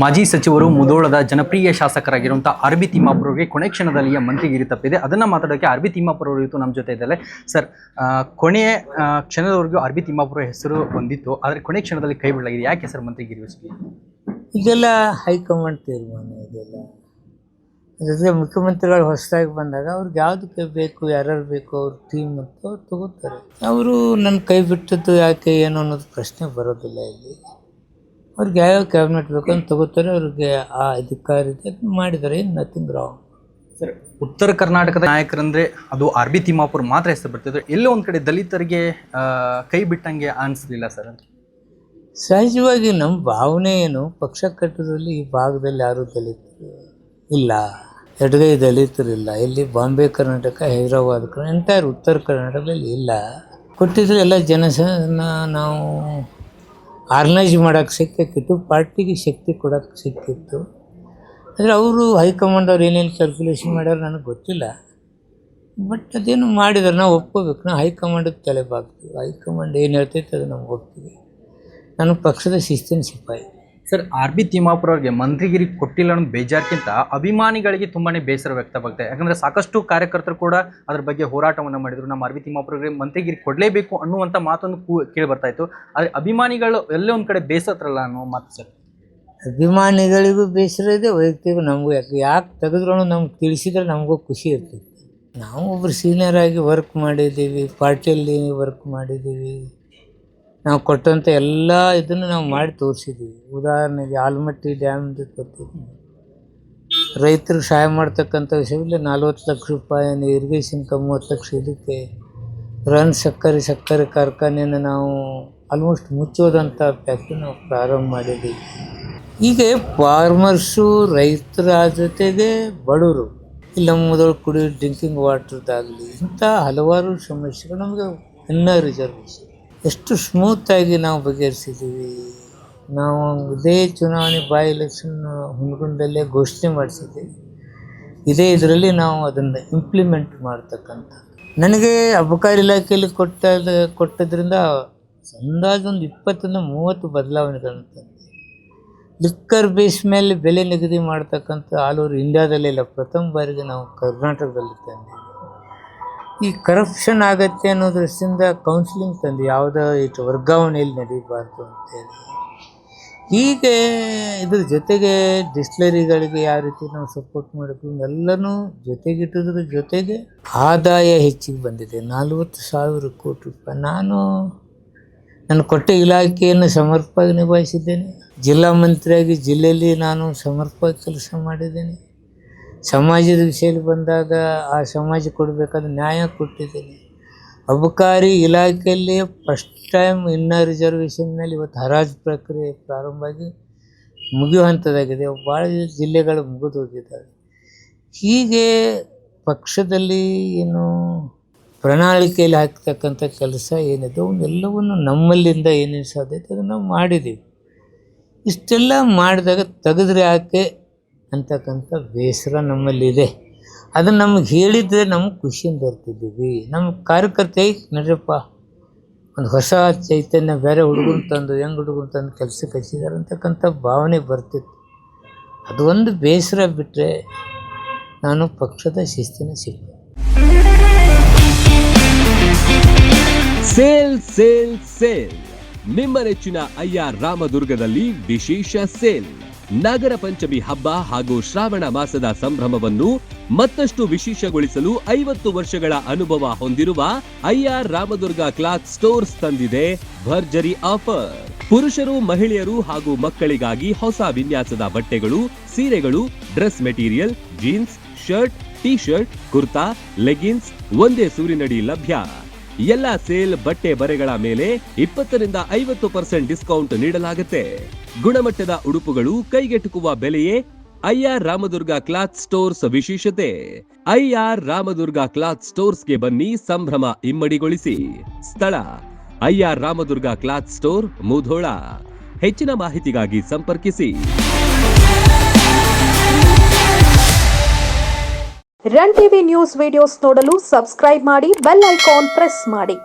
ಮಾಜಿ ಸಚಿವರು ಮುಧೋಳದ ಜನಪ್ರಿಯ ಶಾಸಕರಾಗಿರುವಂತಹ ಆರ್.ಬಿ. ತಿಮ್ಮಾಪುರ ಅವರಿಗೆ ಕೊನೆ ಕ್ಷಣದಲ್ಲಿ ಮಂತ್ರಿಗಿರಿ ತಪ್ಪಿದೆ. ಅದನ್ನ ಮಾತಾಡೋಕೆ ಆರ್.ಬಿ. ತಿಮ್ಮಾಪುರ ಅವರು ಇವತ್ತು ನಮ್ಮ ಜೊತೆ ಇದ್ದಾರೆ. ಸರ್, ಕೊನೆಯ ಕ್ಷಣದವರೆಗೂ ಆರ್.ಬಿ. ತಿಮ್ಮಾಪುರ ಹೆಸರು ಬಂದಿತ್ತು, ಆದರೆ ಕೊನೆ ಕ್ಷಣದಲ್ಲಿ ಕೈ ಬಿಡಲಾಗಿದೆ. ಯಾಕೆ ಸರ್ ಮಂತ್ರಿಗಿರಿ? ಇದೆಲ್ಲ ಹೈಕಮಾಂಡ್ ತೀರ್ಮಾನ. ಇದೆಲ್ಲ ಜೊತೆಗೆ ಮುಖ್ಯಮಂತ್ರಿಗಳು ಹೊಸದಾಗಿ ಬಂದಾಗ ಅವ್ರಿಗೆ ಯಾವುದಕ್ಕೆ ಬೇಕು, ಯಾರ್ಯಾರು ಬೇಕು, ಅವ್ರ ಟೀಮ್ ಅಂತ ಅವ್ರು ತಗೋತಾರೆ. ಅವರು ನನ್ನ ಕೈ ಬಿಟ್ಟದ್ದು ಯಾಕೆ ಏನು ಅನ್ನೋದು ಪ್ರಶ್ನೆ ಬರೋದಿಲ್ಲ. ಇಲ್ಲಿ ಅವ್ರಿಗೆ ಯಾವ್ಯಾವ ಕ್ಯಾಬಿನೆಟ್ ಬೇಕು ಅಂತ ತಗೋತಾರೆ. ಅವ್ರಿಗೆ ಆ ಅಧಿಕಾರ ಇದೆ, ಮಾಡಿದ್ದಾರೆ. Nothing wrong. ಸರ್, ಉತ್ತರ ಕರ್ನಾಟಕದ ನಾಯಕರಂದ್ರೆ ಅದು ಆರ್.ಬಿ. ತಿಮ್ಮಾಪುರ ಮಾತ್ರ ಹೆಸರು ಬರ್ತಿದ್ರು. ಎಲ್ಲೋ ಒಂದು ಕಡೆ ದಲಿತರಿಗೆ ಕೈ ಬಿಟ್ಟಂಗೆ ಅನಿಸ್ಲಿಲ್ಲ ಸರ್? ಸಹಜವಾಗಿ ನಮ್ಮ ಭಾವನೆ ಏನು, ಪಕ್ಷ ಕಟ್ಟೋದ್ರಲ್ಲಿ ಈ ಭಾಗದಲ್ಲಿ ಯಾರೂ ದಲಿತರು ಇಲ್ಲ, ಎಡಗೈ ದಲಿತರಿಲ್ಲ. ಇಲ್ಲಿ ಬಾಂಬೆ ಕರ್ನಾಟಕ, ಹೈದರಾಬಾದ್ ಎಂಟೈರ್ ಉತ್ತರ ಕರ್ನಾಟಕದಲ್ಲಿ ಇಲ್ಲ. ಕೊಟ್ಟಿದ್ರೆ ಎಲ್ಲ ಜನಸನ ನಾವು ಆರ್ಗನೈಸ್ ಮಾಡೋಕ್ಕೆ ಸಿಕ್ಕಿತ್ತು, ಪಾರ್ಟಿಗೆ ಶಕ್ತಿ ಕೊಡೋಕ್ಕೆ ಸಿಕ್ಕಿತ್ತು. ಆದರೆ ಅವರು ಹೈಕಮಾಂಡ್ ಅವ್ರು ಏನೇನು ಕ್ಯಾಲ್ಕುಲೇಷನ್ ಮಾಡ್ಯಾರ ನನಗೆ ಗೊತ್ತಿಲ್ಲ. ಬಟ್ ಅದೇನು ಮಾಡಿದಾರೆ, ನಾವು ಒಪ್ಕೋಬೇಕು. ನಾವು ಹೈಕಮಾಂಡಿಗೆ ತಲೆ ಬಾಗ್ತೀವಿ. ಹೈಕಮಾಂಡ್ ಏನು ಹೇಳ್ತೈತೆ ಅದು ನಮ್ಗೆ ಒಪ್ತೀವಿ. ನಾನು ಪಕ್ಷದ ಶಿಸ್ತಿನ ಸಿಪಾಯಿ. Sir, RB. ತಿಮ್ಮಾಪುರ ಅವ್ರಿಗೆ ಮಂತ್ರಿಗಿರಿ ಕೊಟ್ಟಿಲ್ಲ ಅನ್ನೋದು ಬೇಜಾರ್ಕಿಂತ ಅಭಿಮಾನಿಗಳಿಗೆ ತುಂಬಾ ಬೇಸರ ವ್ಯಕ್ತವಾಗ್ತದೆ. ಯಾಕಂದರೆ ಸಾಕಷ್ಟು ಕಾರ್ಯಕರ್ತರು ಕೂಡ ಅದ್ರ ಬಗ್ಗೆ ಹೋರಾಟವನ್ನು ಮಾಡಿದರು. ನಮ್ಮ ಆರ್.ಬಿ. ತಿಮ್ಮಾಪುರ ಅವರಿಗೆ ಮಂತ್ರಿಗಿರಿ ಕೊಡಲೇಬೇಕು ಅನ್ನುವಂಥ ಮಾತೊಂದು ಕೇಳಿ ಬರ್ತಾ ಇತ್ತು. ಆದರೆ ಅಭಿಮಾನಿಗಳು ಎಲ್ಲೇ ಒಂದು ಕಡೆ ಬೇಸತ್ರಲ್ಲ ಅನ್ನೋ ಮಾತು ಸರ್. ಅಭಿಮಾನಿಗಳಿಗೂ ಬೇಸರ ಇದೆ, ವೈಯಕ್ತಿಕ ನಮಗೂ. ಯಾಕೆ ತೆಗೆದ್ರು ನಮ್ಗೆ ತಿಳಿಸಿದ್ರೆ ನಮಗೂ ಖುಷಿ ಇರ್ತೈತಿ. ನಾವು ಒಬ್ಬರು ಸೀನಿಯರ್ ಆಗಿ ವರ್ಕ್ ಮಾಡಿದ್ದೀವಿ, ಪಾರ್ಟಿಯಲ್ಲಿ ವರ್ಕ್ ಮಾಡಿದ್ದೀವಿ. ನಾವು ಕೊಟ್ಟಂಥ ಎಲ್ಲ ಇದನ್ನು ನಾವು ಮಾಡಿ ತೋರಿಸಿದ್ದೀವಿ. ಉದಾಹರಣೆಗೆ ಆಲಮಟ್ಟಿ ಡ್ಯಾಮ್ದು ಕೊಟ್ಟಿದ್ದೀವಿ. ರೈತರಿಗೆ ಸಹಾಯ ಮಾಡ್ತಕ್ಕಂಥ ವಿಷಯದಲ್ಲಿ 40 ಲಕ್ಷ ರೂಪಾಯಿ ಇರಿಗೇಷನ್, 30 ಲಕ್ಷ ಇದಕ್ಕೆ ರನ್ ಸಕ್ಕರೆ ಕಾರ್ಖಾನೆಯನ್ನು ನಾವು ಆಲ್ಮೋಸ್ಟ್ ಮುಚ್ಚೋದಂಥ ಫ್ಯಾಕ್ಟ್ರಿ ನಾವು ಪ್ರಾರಂಭ ಮಾಡಿದ್ದೀವಿ. ಹೀಗೆ ಫಾರ್ಮರ್ಸು, ರೈತರ ಜೊತೆಗೆ ಬಡವರು, ಇಲ್ಲಿ ನಮ್ಮದೊಳಗೆ ಕುಡಿಯೋ ಡ್ರಿಂಕಿಂಗ್ ವಾಟರ್ದಾಗಲಿ, ಇಂಥ ಹಲವಾರು ಸಮಸ್ಯೆಗಳು ನಮಗೆ ಇನ್ನೂ ರಿಸರ್ವೇಷನ್ ಎಷ್ಟು ಸ್ಮೂತಾಗಿ ನಾವು ಬಗೆಹರಿಸಿದ್ದೀವಿ. ನಾವು ಇದೇ ಚುನಾವಣೆ ಬೈ ಎಲೆಕ್ಷನ್ ಹುಣಗುಂದಲ್ಲೇ ಘೋಷಣೆ ಮಾಡಿಸಿದ್ದೀವಿ. ಇದೇ ಇದರಲ್ಲಿ ನಾವು ಅದನ್ನು ಇಂಪ್ಲಿಮೆಂಟ್ ಮಾಡ್ತಕ್ಕಂಥ. ನನಗೆ ಅಬಕಾರಿ ಇಲಾಖೆಯಲ್ಲಿ ಕೊಟ್ಟದ್ರಿಂದ ಅಂದಾಜು ಒಂದು 20-30 ಬದಲಾವಣೆಗಳನ್ನು ತಂದೆ. ಲಿಕ್ಕರ್ ಬೇಸ್ ಮೇಲೆ ಬೆಲೆ ನಿಗದಿ ಮಾಡ್ತಕ್ಕಂಥ ಆಲ್ ಓವರ್ ಇಂಡಿಯಾದಲ್ಲೆಲ್ಲ ಪ್ರಥಮ ಬಾರಿಗೆ ನಾವು ಕರ್ನಾಟಕದಲ್ಲಿ ತಂದೆ. ಈ ಕರಪ್ಷನ್ ಆಗತ್ತೆ ಅನ್ನೋ ದೃಷ್ಟಿಯಿಂದ ಕೌನ್ಸಿಲಿಂಗ್ ತಂದು ಯಾವುದೋ ಇಷ್ಟು ವರ್ಗಾವಣೆಯಲ್ಲಿ ನಡೀಬಾರ್ದು ಅಂತೇಳಿ. ಹೀಗೆ ಇದ್ರ ಜೊತೆಗೆ ಡಿಸ್ಟಿಲರಿಗಳಿಗೆ ಯಾವ ರೀತಿ ನಾವು ಸಪೋರ್ಟ್ ಮಾಡಬೇಕು ಎಲ್ಲನೂ ಜೊತೆಗಿಟ್ಟೋದ್ರ ಜೊತೆಗೆ ಆದಾಯ ಹೆಚ್ಚಿಗೆ ಬಂದಿದೆ. 40,000 ಕೋಟಿ ರೂಪಾಯಿ ನಾನು ಕೊಟ್ಟ ಇಲಾಖೆಯನ್ನು ಸಮರ್ಪಕವಾಗಿ ನಿಭಾಯಿಸಿದ್ದೇನೆ. ಜಿಲ್ಲಾ ಮಂತ್ರಿಯಾಗಿ ಜಿಲ್ಲೆಯಲ್ಲಿ ನಾನು ಸಮರ್ಪಕ ಕೆಲಸ ಮಾಡಿದ್ದೇನೆ. ಸಮಾಜದ ವಿಷಯದಲ್ಲಿ ಬಂದಾಗ ಆ ಸಮಾಜಕ್ಕೆ ಕೊಡಬೇಕಾದ ನ್ಯಾಯ ಕೊಟ್ಟಿದ್ದೀನಿ. ಅಬಕಾರಿ ಇಲಾಖೆಯಲ್ಲಿ ಫಸ್ಟ್ ಟೈಮ್ ಇನ್ನರ್ ರಿಸರ್ವೇಷನ್ ಮೇಲೆ ಇವತ್ತು ಹರಾಜು ಪ್ರಕ್ರಿಯೆ ಪ್ರಾರಂಭ ಆಗಿ ಮುಗಿಯೋ ಹಂತದಾಗಿದೆ. ಭಾಳ ಜಿಲ್ಲೆಗಳು ಮುಗಿದು ಹೋಗಿದ್ದಾವೆ. ಹೀಗೆ ಪಕ್ಷದಲ್ಲಿ ಏನು ಪ್ರಣಾಳಿಕೆಯಲ್ಲಿ ಹಾಕ್ತಕ್ಕಂಥ ಕೆಲಸ ಏನಿದೆ ಅವನ್ನೆಲ್ಲವನ್ನು ನಮ್ಮಲ್ಲಿಂದ ಏನೇನು ಸಾಧ್ಯತೆ ಅದನ್ನು ನಾವು ಮಾಡಿದ್ದೀವಿ. ಇಷ್ಟೆಲ್ಲ ಮಾಡಿದಾಗ ತೆಗೆದ್ರೆ ಯಾಕೆ ಅಂತಕ್ಕಂಥ ಬೇಸರ ನಮ್ಮಲ್ಲಿದೆ. ಅದನ್ನು ನಮಗೆ ಹೇಳಿದರೆ ನಮಗೆ ಖುಷಿಯಿಂದ ಇರ್ತಿದ್ದೀವಿ. ನಮ್ಮ ಕಾರ್ಯಕರ್ತೆ ನಡ್ರಪ್ಪ ಒಂದು ಹೊಸ ಚೈತನ್ಯ, ಬೇರೆ ಹುಡುಗನ ತಂದು ಕೆಲಸಕ್ಕೆ ಹಚ್ಚಿದ್ದಾರೆ ಅಂತಕ್ಕಂಥ ಭಾವನೆ ಬರ್ತಿತ್ತು. ಅದು ಒಂದು ಬೇಸರ ಬಿಟ್ಟರೆ ನಾನು ಪಕ್ಷದ ಶಿಸ್ತಿನ ಸಿಕ್ಕ. ಸೇಲ್ ಸೇಲ್ ಸೇಲ್ ನಿಮ್ಮ ನೆಚ್ಚಿನ ಅಯ್ಯಾರ್ ರಾಮದುರ್ಗದಲ್ಲಿ ವಿಶೇಷ ಸೇಲ್. ನಾಗರ ಪಂಚಮಿ ಹಬ್ಬ ಹಾಗೂ ಶ್ರಾವಣ ಮಾಸದ ಸಂಭ್ರಮವನ್ನು ಮತ್ತಷ್ಟು ವಿಶೇಷಗೊಳಿಸಲು 50 ವರ್ಷಗಳ ಅನುಭವ ಹೊಂದಿರುವ ಅಯ್ಯಾರ್ ರಾಮದುರ್ಗ ಕ್ಲಾತ್ ಸ್ಟೋರ್ಸ್ ತಂದಿದೆ ಭರ್ಜರಿ ಆಫರ್. ಪುರುಷರು, ಮಹಿಳೆಯರು ಹಾಗೂ ಮಕ್ಕಳಿಗಾಗಿ ಹೊಸ ವಿನ್ಯಾಸದ ಬಟ್ಟೆಗಳು, ಸೀರೆಗಳು, dress material, jeans, shirt, T shirt, kurta, leggings ಒಂದೇ ಸೂರಿನಡಿ ಲಭ್ಯ. ಎಲ್ಲ ಸೇಲ್ ಬಟ್ಟೆ ಬರೆಗಳ ಮೇಲೆ 20-50% ಡಿಸ್ಕೌಂಟ್ ನೀಡಲಾಗುತ್ತೆ. ಗುಣಮಟ್ಟದ ಉಡುಪುಗಳು, ಕೈಗೆಟುಕುವ ಬೆಲೆಯೇ ಅಯ್ಯಾರ್ ರಾಮದುರ್ಗ ಕ್ಲಾತ್ ಸ್ಟೋರ್ಸ್ ವಿಶೇಷತೆ. ಅಯ್ಯಾರ್ ರಾಮದುರ್ಗ ಕ್ಲಾತ್ ಸ್ಟೋರ್ಸ್ಗೆ ಬನ್ನಿ, ಸಂಭ್ರಮ ಇಮ್ಮಡಿಗೊಳಿಸಿ. ಸ್ಥಳ ಅಯ್ಯಾರ್ ರಾಮದುರ್ಗ ಕ್ಲಾತ್ ಸ್ಟೋರ್, ಮುಧೋಳ. ಹೆಚ್ಚಿನ ಮಾಹಿತಿಗಾಗಿ ಸಂಪರ್ಕಿಸಿ. ರನ್ ಟಿವಿ ನ್ಯೂಸ್ ವಿಡಿಯೋಸ್ ನೋಡಲು ಸಬ್ಸ್ಕ್ರೈಬ್ ಮಾಡಿ, ಬೆಲ್ ಐಕಾನ್ ಪ್ರೆಸ್ ಮಾಡಿ.